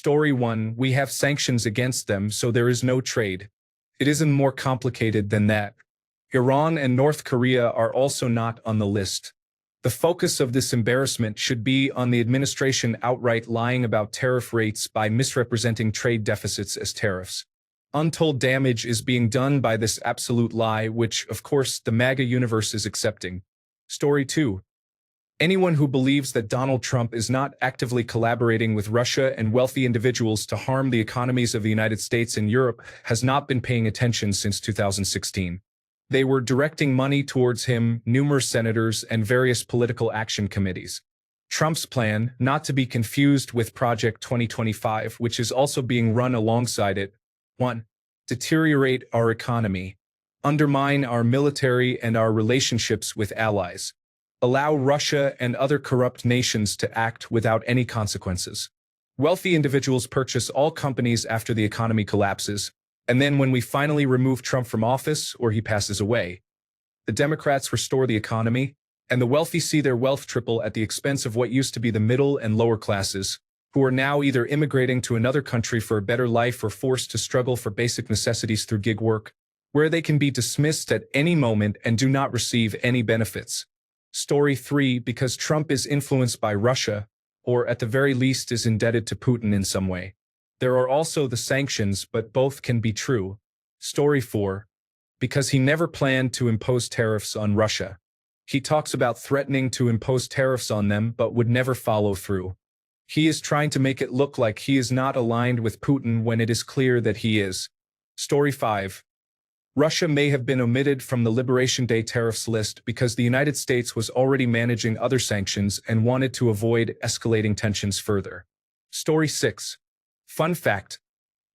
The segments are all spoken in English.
Story 1. We have sanctions against them, so there is no trade. It isn't more complicated than that. Iran and North Korea are also not on the list. The focus of this embarrassment should be on the administration outright lying about tariff rates by misrepresenting trade deficits as tariffs. Untold damage is being done by this absolute lie, which, of course, the MAGA universe is accepting. Story 2. Anyone who believes that Donald Trump is not actively collaborating with Russia and wealthy individuals to harm the economies of the United States and Europe has not been paying attention since 2016. They were directing money towards him, numerous senators, and various political action committees. Trump's plan, not to be confused with Project 2025, which is also being run alongside it. 1. Deteriorate our economy. Undermine our military and our relationships with allies. Allow Russia and other corrupt nations to act without any consequences. Wealthy individuals purchase all companies after the economy collapses, and then when we finally remove Trump from office or he passes away, the Democrats restore the economy, and the wealthy see their wealth triple at the expense of what used to be the middle and lower classes, who are now either immigrating to another country for a better life or forced to struggle for basic necessities through gig work, where they can be dismissed at any moment and do not receive any benefits. Story 3. Because Trump is influenced by Russia, or at the very least is indebted to Putin in some way. There are also the sanctions, but both can be true. Story 4. Because he never planned to impose tariffs on Russia. He talks about threatening to impose tariffs on them but would never follow through. He is trying to make it look like he is not aligned with Putin when it is clear that he is. Story 5. Russia may have been omitted from the Liberation Day tariffs list because the United States was already managing other sanctions and wanted to avoid escalating tensions further. Story 6. Fun fact: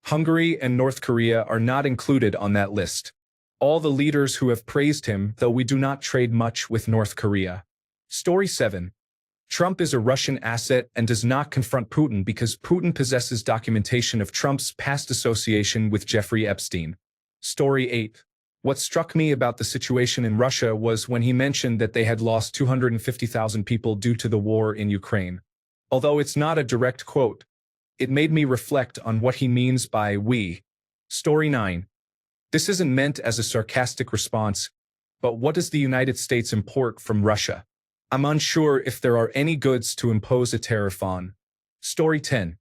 Hungary and North Korea are not included on that list. All the leaders who have praised him, though we do not trade much with North Korea. Story 7. Trump is a Russian asset and does not confront Putin because Putin possesses documentation of Trump's past association with Jeffrey Epstein. Story 8. What struck me about the situation in Russia was when he mentioned that they had lost 250,000 people due to the war in Ukraine. Although it's not a direct quote, it made me reflect on what he means by we. Story 9. This isn't meant as a sarcastic response, but what does the United States import from Russia? I'm unsure if there are any goods to impose a tariff on. Story 10.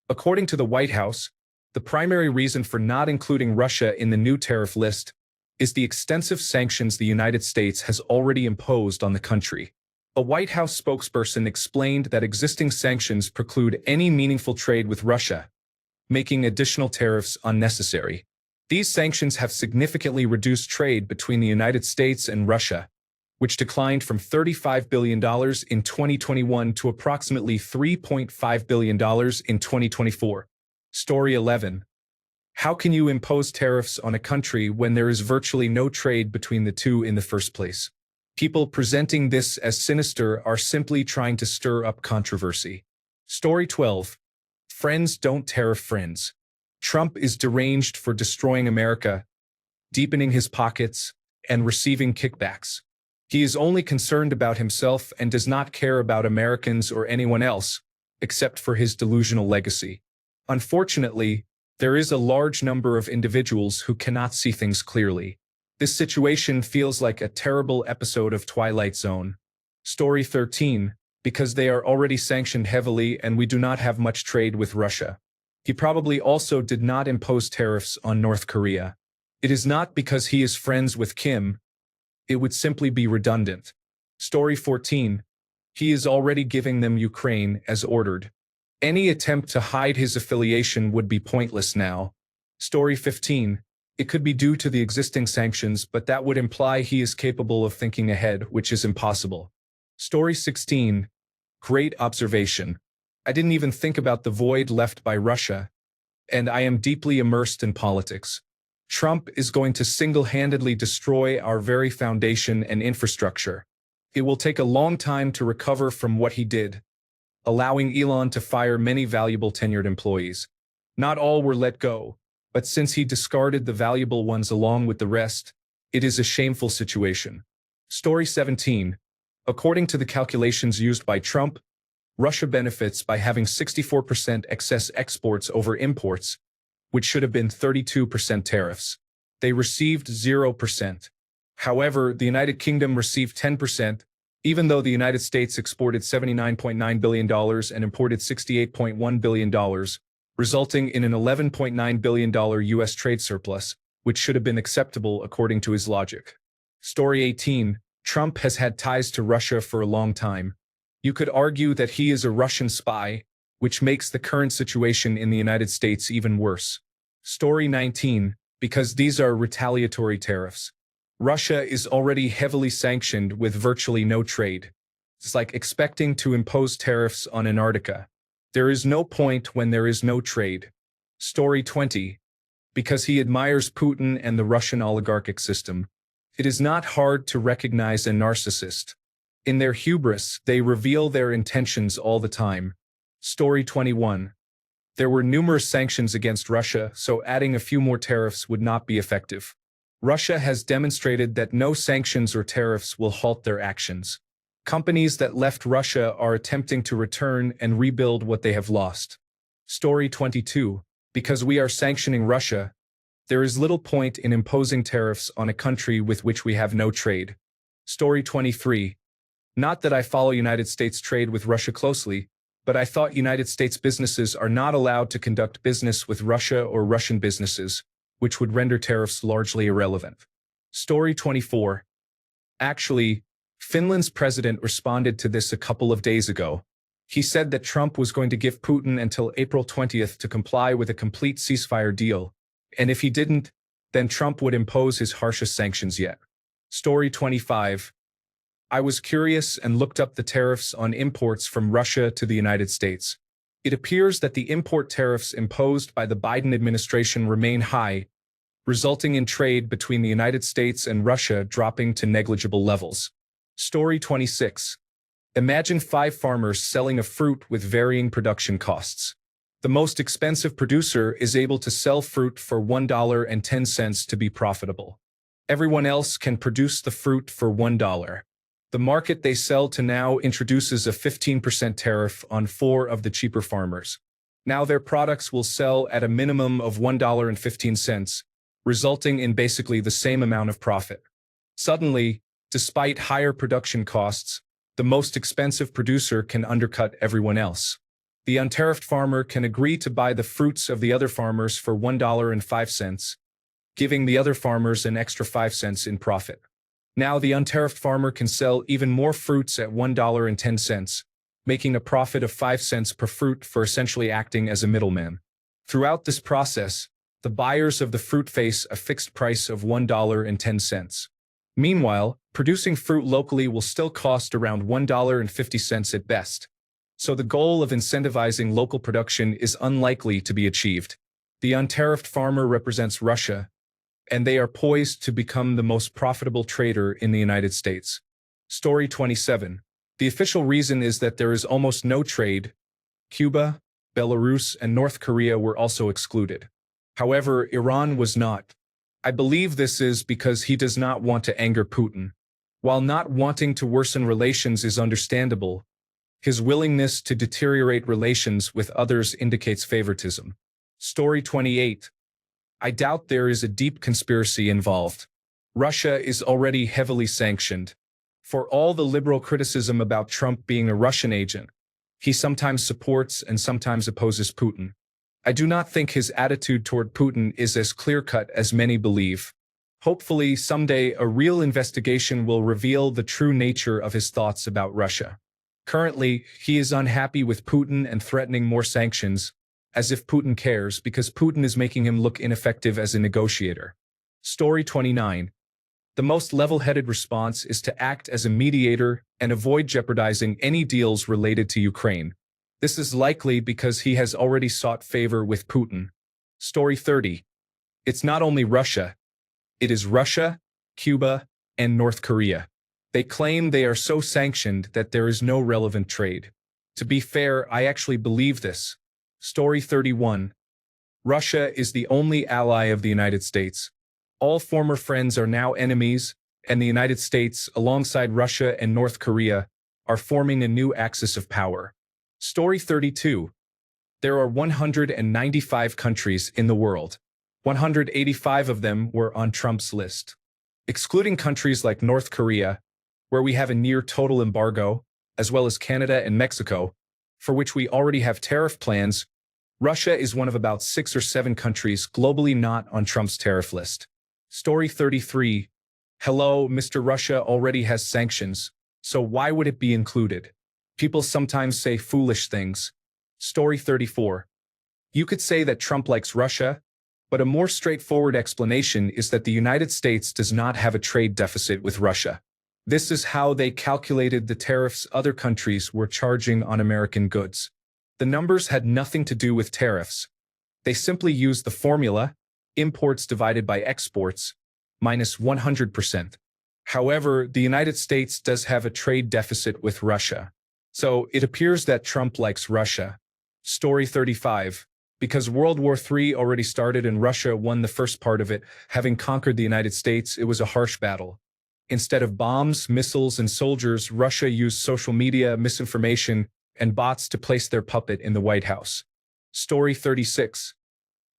According to the White House, the primary reason for not including Russia in the new tariff list is the extensive sanctions the United States has already imposed on the country. A White House spokesperson explained that existing sanctions preclude any meaningful trade with Russia, making additional tariffs unnecessary. These sanctions have significantly reduced trade between the United States and Russia, which declined from $35 billion in 2021 to approximately $3.5 billion in 2024. Story 11. How can you impose tariffs on a country when there is virtually no trade between the two in the first place? People presenting this as sinister are simply trying to stir up controversy. Story 12. Friends don't tariff friends. Trump is deranged for destroying America, deepening his pockets, and receiving kickbacks. He is only concerned about himself and does not care about Americans or anyone else, except for his delusional legacy. Unfortunately, there is a large number of individuals who cannot see things clearly. This situation feels like a terrible episode of Twilight Zone. Story 13. Because they are already sanctioned heavily and we do not have much trade with Russia. He probably also did not impose tariffs on North Korea. It is not because he is friends with Kim. It would simply be redundant. Story 14. He is already giving them Ukraine as ordered. Any attempt to hide his affiliation would be pointless now. Story 15. It could be due to the existing sanctions, but that would imply he is capable of thinking ahead, which is impossible. Story 16. Great observation. I didn't even think about the void left by Russia, and I am deeply immersed in politics. Trump is going to single-handedly destroy our very foundation and infrastructure. It will take a long time to recover from what he did, allowing Elon to fire many valuable tenured employees. Not all were let go, but since he discarded the valuable ones along with the rest, it is a shameful situation. Story 17. According to the calculations used by Trump, Russia benefits by having 64% excess exports over imports, which should have been 32% tariffs. They received 0%. However, the United Kingdom received 10%, even though the United States exported $79.9 billion and imported $68.1 billion, resulting in an $11.9 billion U.S. trade surplus, which should have been acceptable according to his logic. Story 18. Trump has had ties to Russia for a long time. You could argue that he is a Russian spy, which makes the current situation in the United States even worse. Story 19. Because these are retaliatory tariffs. Russia is already heavily sanctioned with virtually no trade. It's like expecting to impose tariffs on Antarctica. There is no point when there is no trade. Story 20. Because he admires Putin and the Russian oligarchic system. It is not hard to recognize a narcissist. In their hubris, they reveal their intentions all the time. Story 21. There were numerous sanctions against Russia, so adding a few more tariffs would not be effective. Russia has demonstrated that no sanctions or tariffs will halt their actions. Companies that left Russia are attempting to return and rebuild what they have lost. Story 22. Because we are sanctioning Russia, there is little point in imposing tariffs on a country with which we have no trade. Story 23. Not that I follow United States trade with Russia closely, but I thought United States businesses are not allowed to conduct business with Russia or Russian businesses, which would render tariffs largely irrelevant. Story 24. Actually, Finland's president responded to this a couple of days ago. He said that Trump was going to give Putin until April 20th to comply with a complete ceasefire deal, and if he didn't, then Trump would impose his harshest sanctions yet. Story 25. I was curious and looked up the tariffs on imports from Russia to the United States. It appears that the import tariffs imposed by the Biden administration remain high, resulting in trade between the United States and Russia dropping to negligible levels. Story 26. Imagine 5 farmers selling a fruit with varying production costs. The most expensive producer is able to sell fruit for $1.10 to be profitable. Everyone else can produce the fruit for $1. The market they sell to now introduces a 15% tariff on 4 of the cheaper farmers. Now their products will sell at a minimum of $1.15, resulting in basically the same amount of profit. Suddenly, despite higher production costs, the most expensive producer can undercut everyone else. The untariffed farmer can agree to buy the fruits of the other farmers for $1.05, giving the other farmers an extra 5 cents in profit. Now the untariffed farmer can sell even more fruits at $1.10, making a profit of 5 cents per fruit for essentially acting as a middleman. Throughout this process, the buyers of the fruit face a fixed price of $1.10. Meanwhile, producing fruit locally will still cost around $1.50 at best. So the goal of incentivizing local production is unlikely to be achieved. The untariffed farmer represents Russia, and they are poised to become the most profitable trader in the United States. Story 27. The official reason is that there is almost no trade. Cuba, Belarus, and North Korea were also excluded. However, Iran was not. I believe this is because he does not want to anger Putin. While not wanting to worsen relations is understandable, his willingness to deteriorate relations with others indicates favoritism. Story 28. I doubt there is a deep conspiracy involved. Russia is already heavily sanctioned. For all the liberal criticism about Trump being a Russian agent, he sometimes supports and sometimes opposes Putin. I do not think his attitude toward Putin is as clear-cut as many believe. Hopefully, someday a real investigation will reveal the true nature of his thoughts about Russia. Currently, he is unhappy with Putin and threatening more sanctions, as if Putin cares, because Putin is making him look ineffective as a negotiator. Story 29. The most level-headed response is to act as a mediator and avoid jeopardizing any deals related to Ukraine. This is likely because he has already sought favor with Putin. Story 30. It's not only Russia. It is Russia, Cuba, and North Korea. They claim they are so sanctioned that there is no relevant trade. To be fair, I actually believe this. Story 31. Russia is the only ally of the United States. All former friends are now enemies, and the United States, alongside Russia and North Korea, are forming a new axis of power. Story 32. There are 195 countries in the world. 185 of them were on Trump's list. Excluding countries like North Korea, where we have a near total embargo, as well as Canada and Mexico, for which we already have tariff plans, Russia is one of about 6 or 7 countries globally not on Trump's tariff list. Story 33. Hello, Mr. Russia already has sanctions, so why would it be included? People sometimes say foolish things. Story 34. You could say that Trump likes Russia, but a more straightforward explanation is that the United States does not have a trade deficit with Russia. This is how they calculated the tariffs other countries were charging on American goods. The numbers had nothing to do with tariffs. They simply used the formula, imports divided by exports, minus 100%. However, the United States does have a trade deficit with Russia. So it appears that Trump likes Russia. Story 35. Because World War III already started and Russia won the first part of it, having conquered the United States, it was a harsh battle. Instead of bombs, missiles, and soldiers, Russia used social media, misinformation, and bots to place their puppet in the White House. Story 36.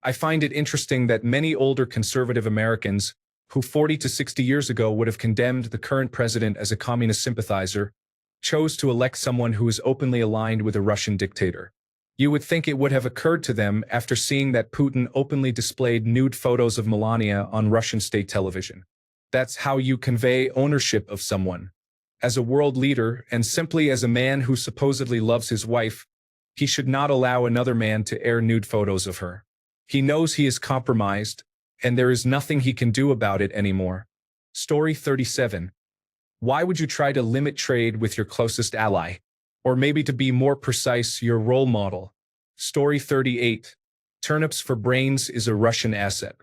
I find it interesting that many older conservative Americans, who 40 to 60 years ago would have condemned the current president as a communist sympathizer, chose to elect someone who is openly aligned with a Russian dictator. You would think it would have occurred to them after seeing that Putin openly displayed nude photos of Melania on Russian state television. That's how you convey ownership of someone. As a world leader, and simply as a man who supposedly loves his wife, he should not allow another man to air nude photos of her. He knows he is compromised, and there is nothing he can do about it anymore. Story 37. Why would you try to limit trade with your closest ally? Or maybe to be more precise, your role model. Story 38. Turnips for brains is a Russian asset.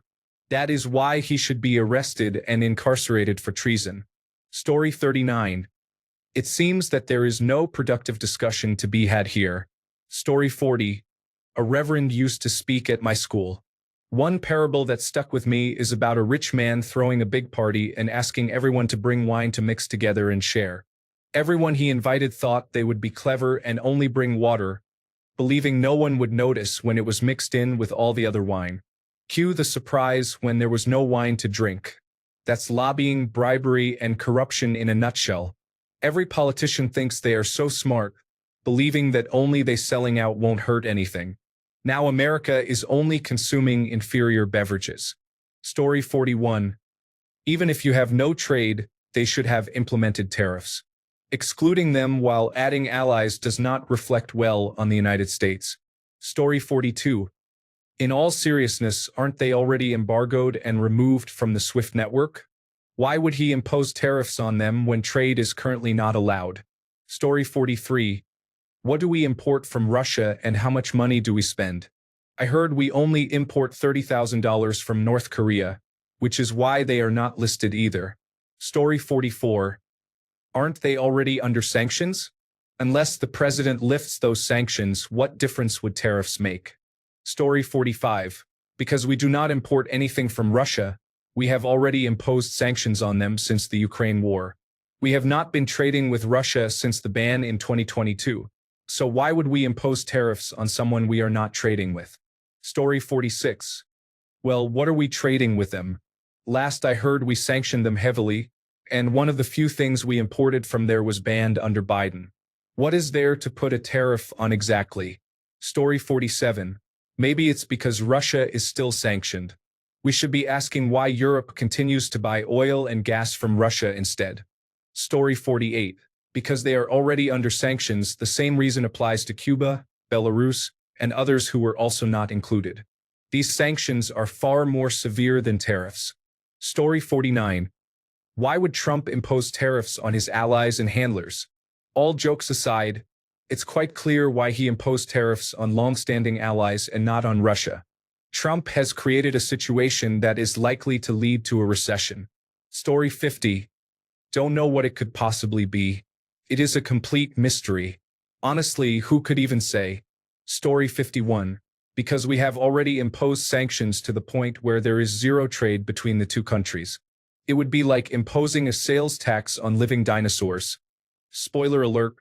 That is why he should be arrested and incarcerated for treason. Story 39. It seems that there is no productive discussion to be had here. Story 40. A reverend used to speak at my school. One parable that stuck with me is about a rich man throwing a big party and asking everyone to bring wine to mix together and share. Everyone he invited thought they would be clever and only bring water, believing no one would notice when it was mixed in with all the other wine. Cue the surprise when there was no wine to drink. That's lobbying, bribery, and corruption in a nutshell. Every politician thinks they are so smart, believing that only they selling out won't hurt anything. Now America is only consuming inferior beverages. Story 41. Even if you have no trade, they should have implemented tariffs. Excluding them while adding allies does not reflect well on the United States. Story 42. In all seriousness, aren't they already embargoed and removed from the SWIFT network? Why would he impose tariffs on them when trade is currently not allowed? Story 43. What do we import from Russia and how much money do we spend? I heard we only import $30,000 from North Korea, which is why they are not listed either. Story 44. Aren't they already under sanctions? Unless the president lifts those sanctions, what difference would tariffs make? Story 45. Because we do not import anything from Russia, we have already imposed sanctions on them since the Ukraine war. We have not been trading with Russia since the ban in 2022. So why would we impose tariffs on someone we are not trading with? Story 46. Well, what are we trading with them? Last I heard we sanctioned them heavily, and one of the few things we imported from there was banned under Biden. What is there to put a tariff on exactly? Story 47. Maybe it's because Russia is still sanctioned. We should be asking why Europe continues to buy oil and gas from Russia instead. Story 48. Because they are already under sanctions, the same reason applies to Cuba, Belarus, and others who were also not included. These sanctions are far more severe than tariffs. Story 49. Why would Trump impose tariffs on his allies and handlers? All jokes aside, it's quite clear why he imposed tariffs on long-standing allies and not on Russia. Trump has created a situation that is likely to lead to a recession. Story 50. Don't know what it could possibly be. It is a complete mystery. Honestly, who could even say? Story 51. Because we have already imposed sanctions to the point where there is zero trade between the two countries. It would be like imposing a sales tax on living dinosaurs. Spoiler alert,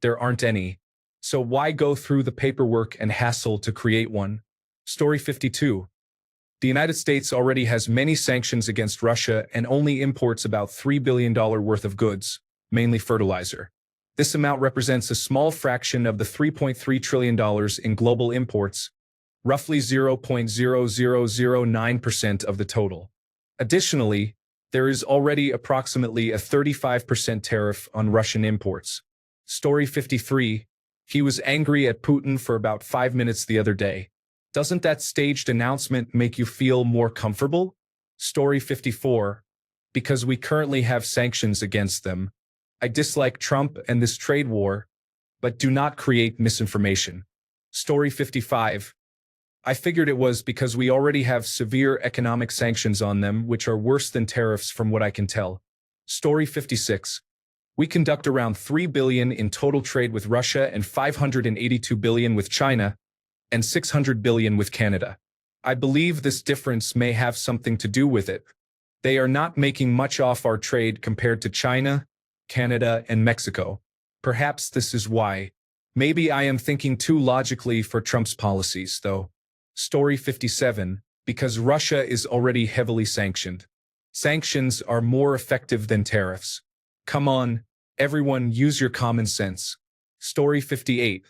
there aren't any. So why go through the paperwork and hassle to create one? Story 52. The United States already has many sanctions against Russia and only imports about $3 billion worth of goods, mainly fertilizer. This amount represents a small fraction of the $3.3 trillion in global imports, roughly 0.0009% of the total. Additionally, there is already approximately a 35% tariff on Russian imports. Story 53. He was angry at Putin for about 5 minutes the other day. Doesn't that staged announcement make you feel more comfortable? Story 54. Because we currently have sanctions against them. I dislike Trump and this trade war, but do not create misinformation. Story 55. I figured it was because we already have severe economic sanctions on them, which are worse than tariffs from what I can tell. Story 56. We conduct around $3 billion in total trade with Russia and $582 billion with China, and $600 billion with Canada. I believe this difference may have something to do with it. They are not making much off our trade compared to China, Canada, and Mexico. Perhaps this is why. Maybe I am thinking too logically for Trump's policies, though. Story 57. Because Russia is already heavily sanctioned. Sanctions are more effective than tariffs. Come on, everyone, use your common sense. Story 58.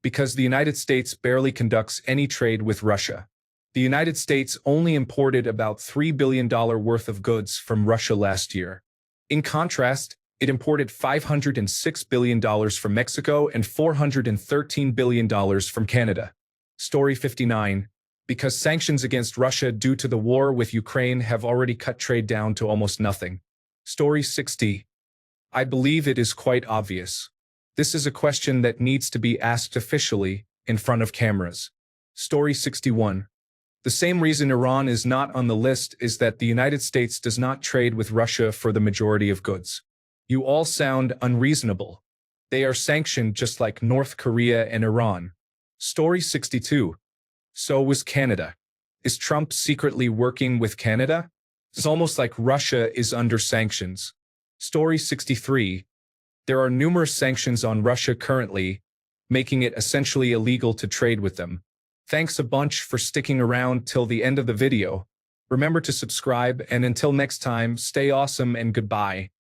Because the United States barely conducts any trade with Russia. The United States only imported about $3 billion worth of goods from Russia last year. In contrast, it imported $506 billion from Mexico and $413 billion from Canada. Story 59. Because sanctions against Russia due to the war with Ukraine have already cut trade down to almost nothing. Story 60. I believe it is quite obvious. This is a question that needs to be asked officially, in front of cameras. Story 61. The same reason Iran is not on the list is that the United States does not trade with Russia for the majority of goods. You all sound unreasonable. They are sanctioned just like North Korea and Iran. Story 62. So was Canada. Is Trump secretly working with Canada? It's almost like Russia is under sanctions. Story 63. There are numerous sanctions on Russia currently, making it essentially illegal to trade with them. Thanks a bunch for sticking around till the end of the video. Remember to subscribe, and until next time, stay awesome and goodbye.